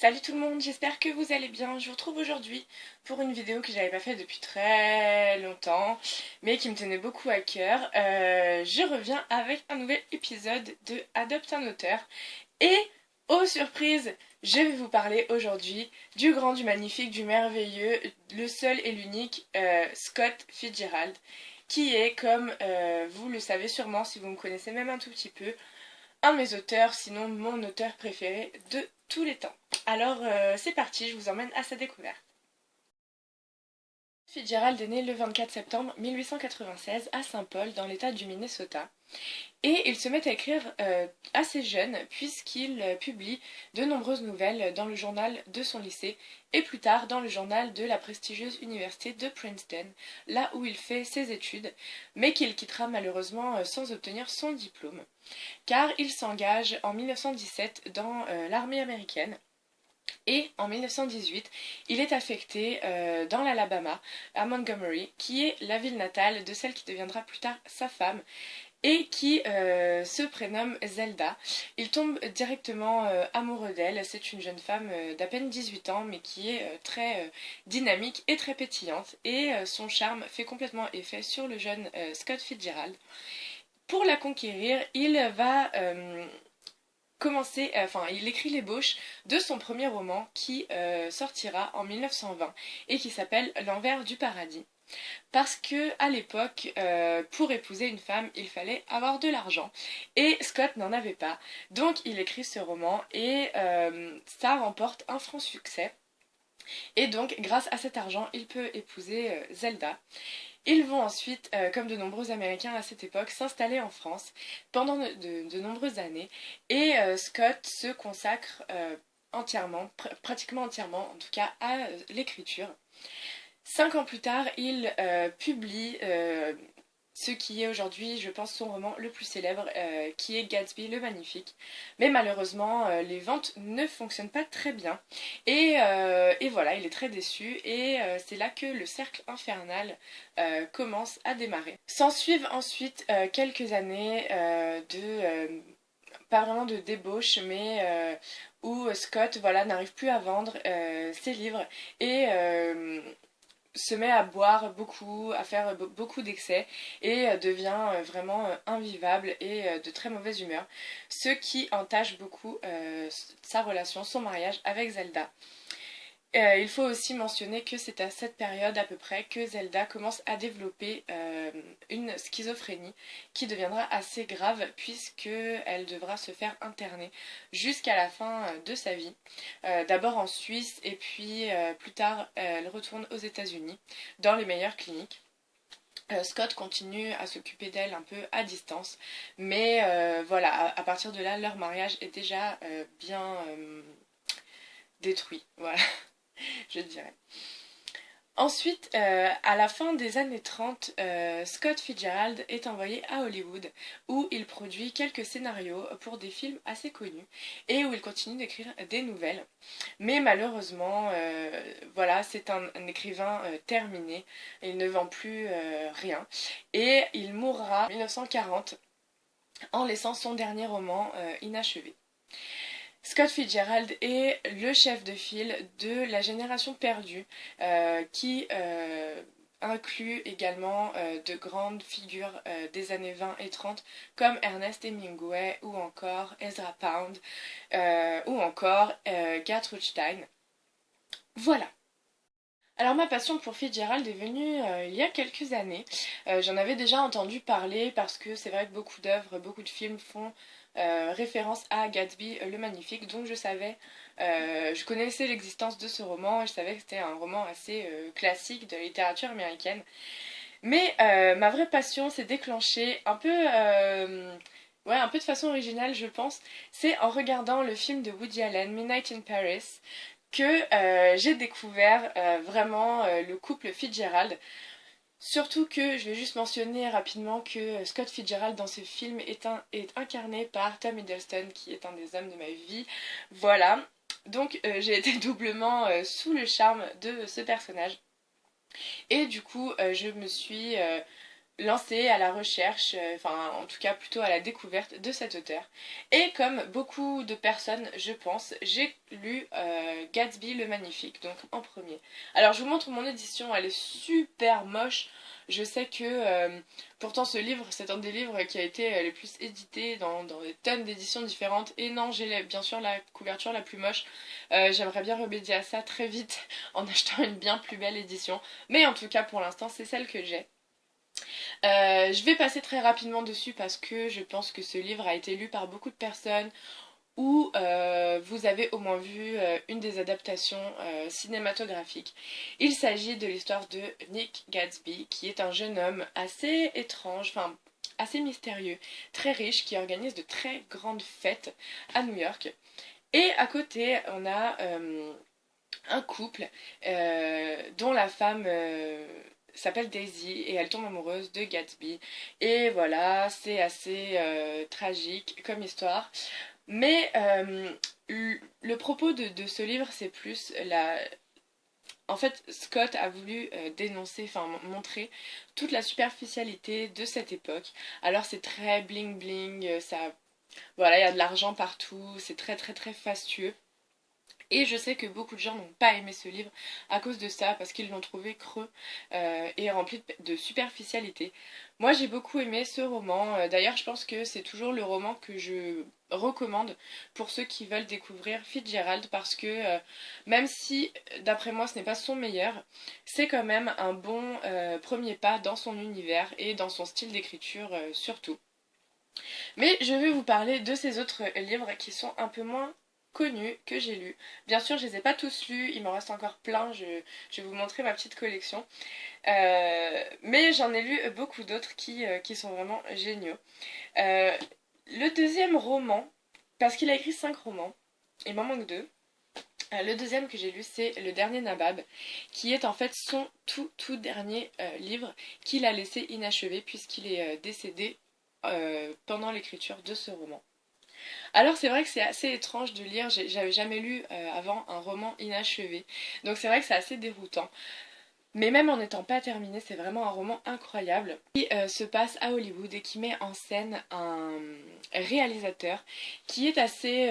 Salut tout le monde, j'espère que vous allez bien. Je vous retrouve aujourd'hui pour une vidéo que j'avais pas faite depuis très longtemps, mais qui me tenait beaucoup à cœur. Je reviens avec un nouvel épisode de Adopte un auteur. Et, oh surprise, je vais vous parler aujourd'hui du grand, du magnifique, du merveilleux, le seul et l'unique Scott Fitzgerald, qui est, comme vous le savez sûrement si vous me connaissez même un tout petit peu, un de mes auteurs, sinon mon auteur préféré de tous les temps. Alors c'est parti, je vous emmène à sa découverte. Fitzgerald est né le 24 septembre 1896 à Saint Paul dans l'état du Minnesota. Et il se met à écrire assez jeune puisqu'il publie de nombreuses nouvelles dans le journal de son lycée et plus tard dans le journal de la prestigieuse université de Princeton, là où il fait ses études, mais qu'il quittera malheureusement sans obtenir son diplôme, car il s'engage en 1917 dans l'armée américaine. Et en 1918, il est affecté dans l'Alabama, à Montgomery, qui est la ville natale de celle qui deviendra plus tard sa femme, et qui se prénomme Zelda. Il tombe directement amoureux d'elle. C'est une jeune femme d'à peine 18 ans, mais qui est très dynamique et très pétillante. Et son charme fait complètement effet sur le jeune Scott Fitzgerald. Pour la conquérir, il va il écrit l'ébauche de son premier roman qui sortira en 1920 et qui s'appelle L'envers du paradis. Parce que à l'époque, pour épouser une femme, il fallait avoir de l'argent. Et Scott n'en avait pas. Donc il écrit ce roman et ça remporte un franc succès. Et donc, grâce à cet argent, il peut épouser Zelda. Ils vont ensuite, comme de nombreux Américains à cette époque, s'installer en France pendant de nombreuses années. Et Scott se consacre entièrement, pratiquement entièrement en tout cas, à l'écriture. 5 ans plus tard, il publie ce qui est aujourd'hui, je pense, son roman le plus célèbre, qui est Gatsby le Magnifique. Mais malheureusement, les ventes ne fonctionnent pas très bien. Et voilà, il est très déçu. Et c'est là que le cercle infernal commence à démarrer. S'ensuivent ensuite quelques années pas vraiment de débauche, mais où Scott voilà, n'arrive plus à vendre ses livres et se met à boire beaucoup, à faire beaucoup d'excès et devient vraiment invivable et de très mauvaise humeur, ce qui entache beaucoup sa relation, son mariage avec Zelda. Il faut aussi mentionner que c'est à cette période à peu près que Zelda commence à développer une schizophrénie qui deviendra assez grave puisqu'elle devra se faire interner jusqu'à la fin de sa vie. D'abord en Suisse et puis plus tard elle retourne aux États-Unis dans les meilleures cliniques. Scott continue à s'occuper d'elle un peu à distance, mais voilà, à partir de là, leur mariage est déjà bien détruit. Voilà. Je dirais. Ensuite, à la fin des années 30, Scott Fitzgerald est envoyé à Hollywood où il produit quelques scénarios pour des films assez connus et où il continue d'écrire des nouvelles. Mais malheureusement, voilà, c'est un écrivain terminé, il ne vend plus rien et il mourra en 1940 en laissant son dernier roman inachevé. Scott Fitzgerald est le chef de file de la génération perdue qui inclut également de grandes figures des années 20 et 30 comme Ernest Hemingway ou encore Ezra Pound ou encore Gertrude Stein. Voilà. Alors ma passion pour Fitzgerald est venue il y a quelques années. J'en avais déjà entendu parler parce que c'est vrai que beaucoup d'œuvres, beaucoup de films font référence à Gatsby le Magnifique, donc je connaissais l'existence de ce roman et je savais que c'était un roman assez classique de la littérature américaine. Mais ma vraie passion s'est déclenchée ouais, un peu de façon originale, je pense. C'est en regardant le film de Woody Allen, Midnight in Paris, que j'ai découvert vraiment le couple Fitzgerald. Surtout que je vais juste mentionner rapidement que Scott Fitzgerald dans ce film est incarné par Tom Hiddleston qui est un des hommes de ma vie. Voilà. Donc j'ai été doublement sous le charme de ce personnage. Et du coup je me suis lancée à la recherche, enfin en tout cas plutôt à la découverte de cet auteur. Et comme beaucoup de personnes, je pense, j'ai lu Gatsby le Magnifique, donc en premier. Alors je vous montre mon édition, elle est super moche. Je sais que pourtant ce livre, c'est un des livres qui a été le plus édité dans des tonnes d'éditions différentes. Et non, j'ai bien sûr la couverture la plus moche. J'aimerais bien remédier à ça très vite en achetant une bien plus belle édition. Mais en tout cas, pour l'instant, c'est celle que j'ai. Je vais passer très rapidement dessus parce que je pense que ce livre a été lu par beaucoup de personnes ou vous avez au moins vu une des adaptations cinématographiques. Il s'agit de l'histoire de Nick Gatsby, qui est un jeune homme assez étrange, enfin assez mystérieux, très riche, qui organise de très grandes fêtes à New York. Et à côté, on a un couple dont la femme s'appelle Daisy et elle tombe amoureuse de Gatsby. Et voilà, c'est assez tragique comme histoire. Mais le propos de ce livre, c'est plus la... En fait, Scott a voulu dénoncer, enfin montrer toute la superficialité de cette époque. Alors c'est très bling bling, ça, voilà, il y a de l'argent partout, c'est très très très fastueux. Et je sais que beaucoup de gens n'ont pas aimé ce livre à cause de ça, parce qu'ils l'ont trouvé creux et rempli de superficialité. Moi j'ai beaucoup aimé ce roman, d'ailleurs je pense que c'est toujours le roman que je recommande pour ceux qui veulent découvrir Fitzgerald, parce que même si d'après moi ce n'est pas son meilleur, c'est quand même un bon premier pas dans son univers et dans son style d'écriture surtout. Mais je vais vous parler de ces autres livres qui sont un peu moins connus que j'ai lus. Bien sûr, je les ai pas tous lus, il m'en reste encore plein, je vais vous montrer ma petite collection. Mais j'en ai lu beaucoup d'autres qui sont vraiment géniaux. Euh, le deuxième roman, parce qu'il a écrit 5 romans, il m'en manque 2. Le deuxième que j'ai lu, c'est Le Dernier Nabab, qui est en fait son tout dernier livre qu'il a laissé inachevé puisqu'il est décédé pendant l'écriture de ce roman. Alors c'est vrai que c'est assez étrange de lire, j'avais jamais lu avant un roman inachevé, donc c'est vrai que c'est assez déroutant. Mais même en n'étant pas terminé, c'est vraiment un roman incroyable qui se passe à Hollywood et qui met en scène un réalisateur qui est assez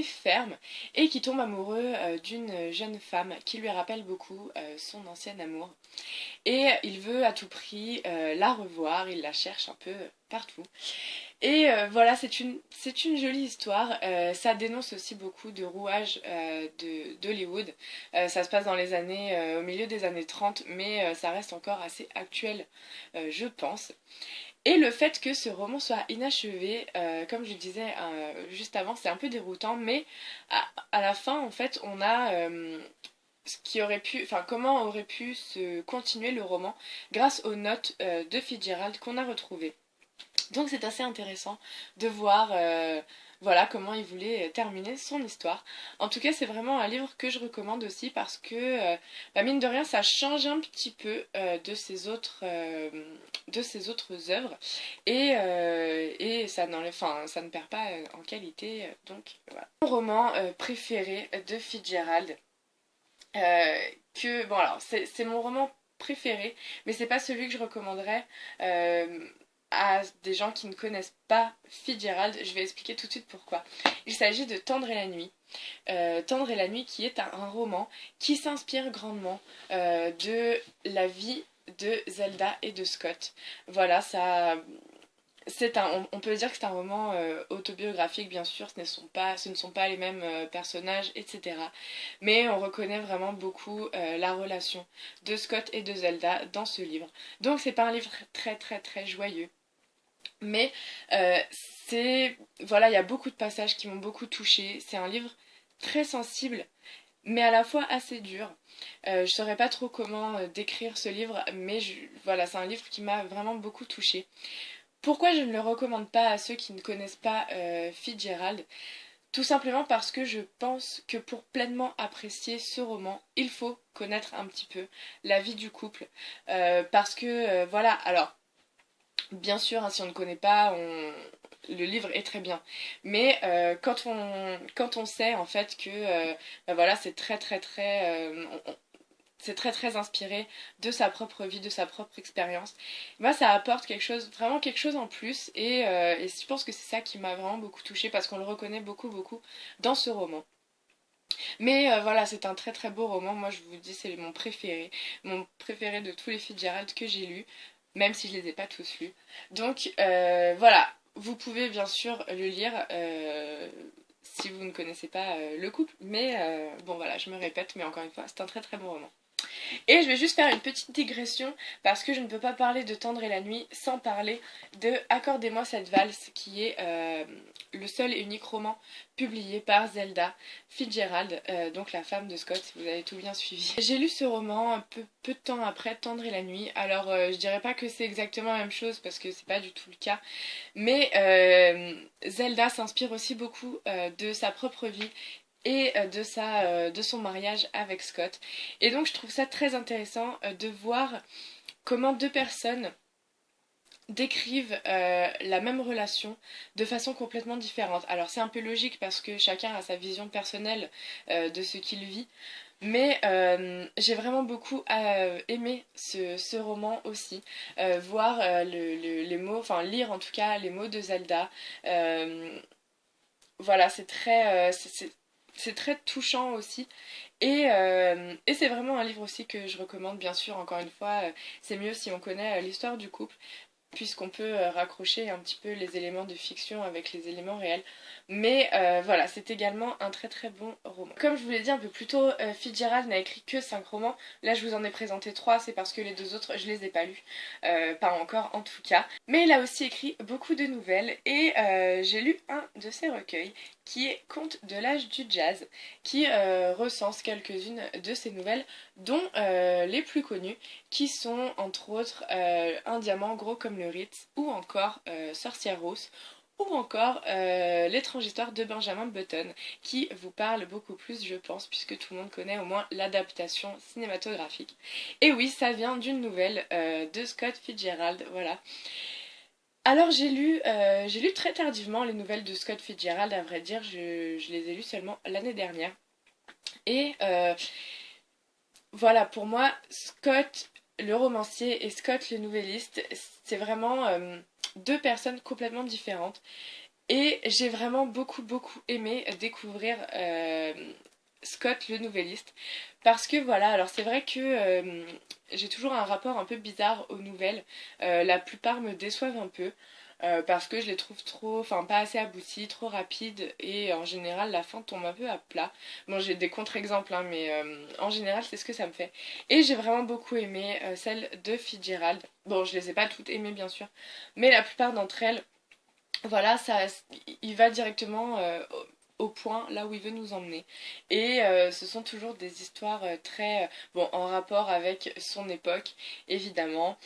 ferme et qui tombe amoureux d'une jeune femme qui lui rappelle beaucoup son ancien amour. Et il veut à tout prix la revoir, il la cherche un peu partout. Et voilà, c'est une jolie histoire. Ça dénonce aussi beaucoup de rouages d'Hollywood. Ça se passe dans les années, au milieu des années 30, mais ça reste encore assez actuel, je pense. Et le fait que ce roman soit inachevé, comme je disais juste avant, c'est un peu déroutant, mais à la fin, en fait, on a ce qui aurait pu, enfin, comment aurait pu se continuer le roman grâce aux notes de Fitzgerald qu'on a retrouvées. Donc c'est assez intéressant de voir voilà comment il voulait terminer son histoire. En tout cas, c'est vraiment un livre que je recommande aussi parce que bah, mine de rien, ça change un petit peu de ses autres œuvres et ça n'enlève, enfin, ça ne perd pas en qualité. Donc voilà. Mon roman préféré de Fitzgerald, euh, que bon alors c'est mon roman préféré, mais c'est pas celui que je recommanderais à des gens qui ne connaissent pas Fitzgerald. Je vais expliquer tout de suite pourquoi. Il s'agit de Tendre et la nuit. Tendre et la nuit qui est un roman qui s'inspire grandement de la vie de Zelda et de Scott. Voilà, ça, on peut dire que c'est un roman autobiographique, bien sûr, ce ne sont pas les mêmes personnages, etc. Mais on reconnaît vraiment beaucoup la relation de Scott et de Zelda dans ce livre. Donc c'est pas un livre très très très joyeux. Mais voilà, il y a beaucoup de passages qui m'ont beaucoup touchée. C'est un livre très sensible, mais à la fois assez dur. Je saurais pas trop comment décrire ce livre, mais voilà, c'est un livre qui m'a vraiment beaucoup touchée. Pourquoi je ne le recommande pas à ceux qui ne connaissent pas Fitzgerald? Tout simplement parce que je pense que pour pleinement apprécier ce roman, il faut connaître un petit peu la vie du couple. Parce que, voilà, alors, bien sûr, hein, si on ne connaît pas, le livre est très bien. Mais quand on sait en fait que bah voilà, c'est très très très... c'est très très inspiré de sa propre vie, de sa propre expérience. Moi, ça apporte quelque chose, vraiment quelque chose en plus, et je pense que c'est ça qui m'a vraiment beaucoup touchée parce qu'on le reconnaît beaucoup beaucoup dans ce roman. Mais voilà, c'est un très très beau roman. Moi, je vous dis, c'est mon préféré de tous les Fitzgerald que j'ai lus, même si je les ai pas tous lus. Donc voilà, vous pouvez bien sûr le lire si vous ne connaissez pas le couple, mais bon voilà, je me répète, mais encore une fois, c'est un très très bon roman. Et je vais juste faire une petite digression parce que je ne peux pas parler de Tendre et la nuit sans parler de Accordez-moi cette valse qui est le seul et unique roman publié par Zelda Fitzgerald, donc la femme de Scott, si vous avez tout bien suivi. J'ai lu ce roman un peu de temps après Tendre et la nuit, alors je dirais pas que c'est exactement la même chose parce que c'est pas du tout le cas, mais Zelda s'inspire aussi beaucoup de sa propre vie et de son mariage avec Scott. Et donc je trouve ça très intéressant de voir comment deux personnes décrivent la même relation de façon complètement différente. Alors c'est un peu logique parce que chacun a sa vision personnelle de ce qu'il vit, mais j'ai vraiment beaucoup aimé ce roman aussi. Voir les mots, enfin lire en tout cas les mots de Zelda. Voilà, c'est très touchant aussi. Et c'est vraiment un livre aussi que je recommande, bien sûr, encore une fois, c'est mieux si on connaît l'histoire du couple, puisqu'on peut raccrocher un petit peu les éléments de fiction avec les éléments réels. Mais voilà, c'est également un très très bon roman. Comme je vous l'ai dit un peu plus tôt, Fitzgerald n'a écrit que 5 romans. Là, je vous en ai présenté 3, c'est parce que les deux autres, je les ai pas lus. Pas encore en tout cas. Mais il a aussi écrit beaucoup de nouvelles et j'ai lu un de ses recueils qui est Contes de l'âge du jazz, qui recense quelques-unes de ses nouvelles, dont les plus connues, qui sont entre autres Un diamant gros comme le Ritz, ou encore Sorcière Rose, ou encore L'étrange histoire de Benjamin Button, qui vous parle beaucoup plus, je pense, puisque tout le monde connaît au moins l'adaptation cinématographique. Et oui, ça vient d'une nouvelle de Scott Fitzgerald, voilà. Alors j'ai lu très tardivement les nouvelles de Scott Fitzgerald, à vrai dire, je les ai lues seulement l'année dernière. Et voilà, pour moi, Scott le romancier et Scott le nouvelliste, c'est vraiment deux personnes complètement différentes. Et j'ai vraiment beaucoup beaucoup aimé découvrir Scott le nouvelliste. Parce que voilà, alors c'est vrai que j'ai toujours un rapport un peu bizarre aux nouvelles. La plupart me déçoivent un peu. Parce que je les trouve trop, enfin pas assez abouties, trop rapides et en général la fin tombe un peu à plat. Bon j'ai des contre-exemples hein, mais en général c'est ce que ça me fait. Et j'ai vraiment beaucoup aimé celle de Fitzgerald. Bon je les ai pas toutes aimées bien sûr, mais la plupart d'entre elles, voilà, il va directement au point là où il veut nous emmener. Et ce sont toujours des histoires très, bon, en rapport avec son époque, évidemment,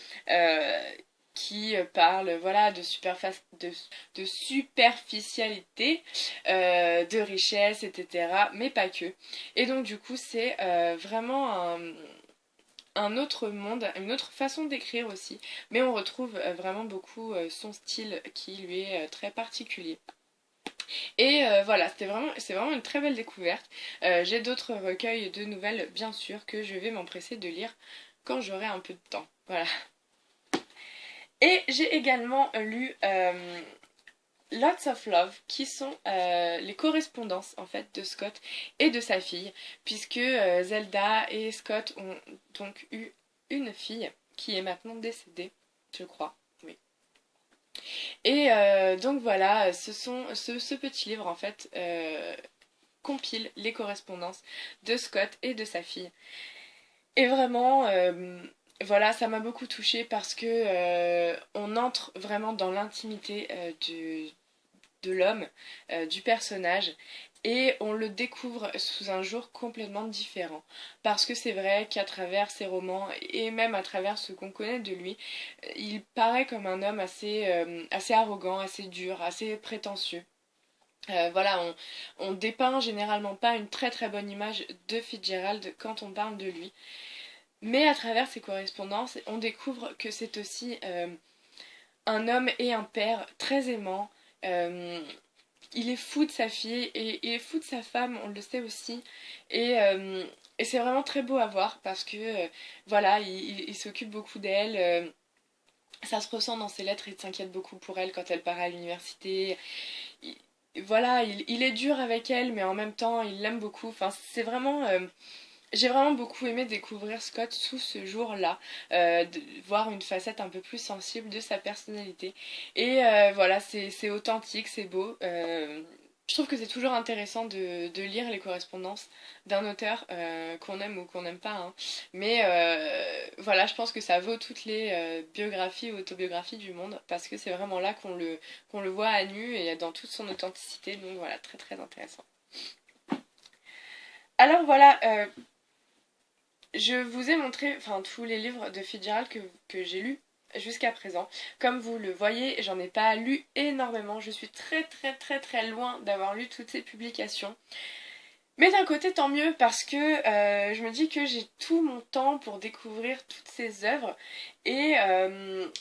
qui parlent, voilà, de superficialité, de richesse, etc. Mais pas que. Et donc, du coup, c'est vraiment un autre monde, une autre façon d'écrire aussi, mais on retrouve vraiment beaucoup son style qui lui est très particulier. Et voilà, c'est vraiment une très belle découverte. J'ai d'autres recueils de nouvelles, bien sûr, que je vais m'empresser de lire quand j'aurai un peu de temps. Voilà. Et j'ai également lu Lots of Love, qui sont les correspondances en fait de Scott et de sa fille, puisque Zelda et Scott ont donc eu une fille qui est maintenant décédée, je crois. Oui. Et donc voilà, ce petit livre en fait compile les correspondances de Scott et de sa fille. Et vraiment, voilà, ça m'a beaucoup touchée parce que on entre vraiment dans l'intimité de l'homme, du personnage, et on le découvre sous un jour complètement différent. Parce que c'est vrai qu'à travers ses romans, et même à travers ce qu'on connaît de lui, il paraît comme un homme assez arrogant, assez dur, assez prétentieux. Voilà, on dépeint généralement pas une très très bonne image de Fitzgerald quand on parle de lui. Mais à travers ses correspondances, on découvre que c'est aussi un homme et un père très aimant. Euh, il est fou de sa fille et il est fou de sa femme, on le sait aussi. Et Et c'est vraiment très beau à voir parce que voilà, il s'occupe beaucoup d'elle. Ça se ressent dans ses lettres, il s'inquiète beaucoup pour elle quand elle part à l'université. Il- voilà, il est dur avec elle, mais en même temps, il l'aime beaucoup. Enfin, c'est vraiment. J'ai vraiment beaucoup aimé découvrir Scott sous ce jour-là, voir une facette un peu plus sensible de sa personnalité. Et voilà, c'est authentique, c'est beau. Je trouve que c'est toujours intéressant de lire les correspondances d'un auteur qu'on aime ou qu'on n'aime pas, hein. Mais voilà, je pense que ça vaut toutes les biographies ou autobiographies du monde parce que c'est vraiment là qu'on le voit à nu et dans toute son authenticité. Donc voilà, très très intéressant. Alors voilà, je vous ai montré enfin, tous les livres de Fitzgerald que j'ai lus jusqu'à présent. Comme vous le voyez, j'en ai pas lu énormément. Je suis très très très très loin d'avoir lu toutes ces publications. Mais d'un côté, tant mieux parce que je me dis que j'ai tout mon temps pour découvrir toutes ces œuvres et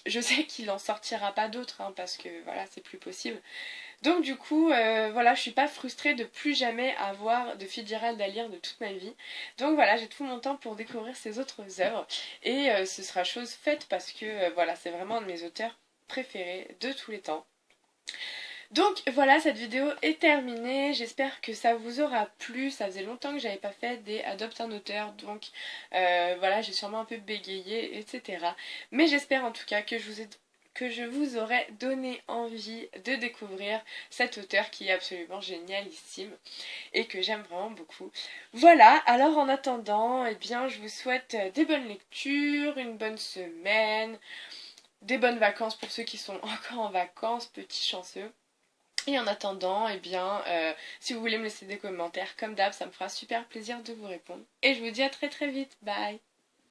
je sais qu'il en sortira pas d'autres hein, parce que voilà, c'est plus possible. Donc du coup, voilà, je suis pas frustrée de plus jamais avoir de Fitzgerald à lire de toute ma vie. Donc voilà, j'ai tout mon temps pour découvrir ses autres œuvres et ce sera chose faite parce que voilà, c'est vraiment un de mes auteurs préférés de tous les temps. Donc voilà, cette vidéo est terminée. J'espère que ça vous aura plu. Ça faisait longtemps que j'avais pas fait des Adopte un auteur, donc voilà, j'ai sûrement un peu bégayé, etc. Mais j'espère en tout cas que je vous aurai donné envie de découvrir cet auteur qui est absolument génialissime et que j'aime vraiment beaucoup. Voilà, alors en attendant, eh bien, je vous souhaite des bonnes lectures, une bonne semaine, des bonnes vacances pour ceux qui sont encore en vacances, petits chanceux. Et en attendant, eh bien, si vous voulez me laisser des commentaires, comme d'hab, ça me fera super plaisir de vous répondre. Et je vous dis à très très vite. Bye!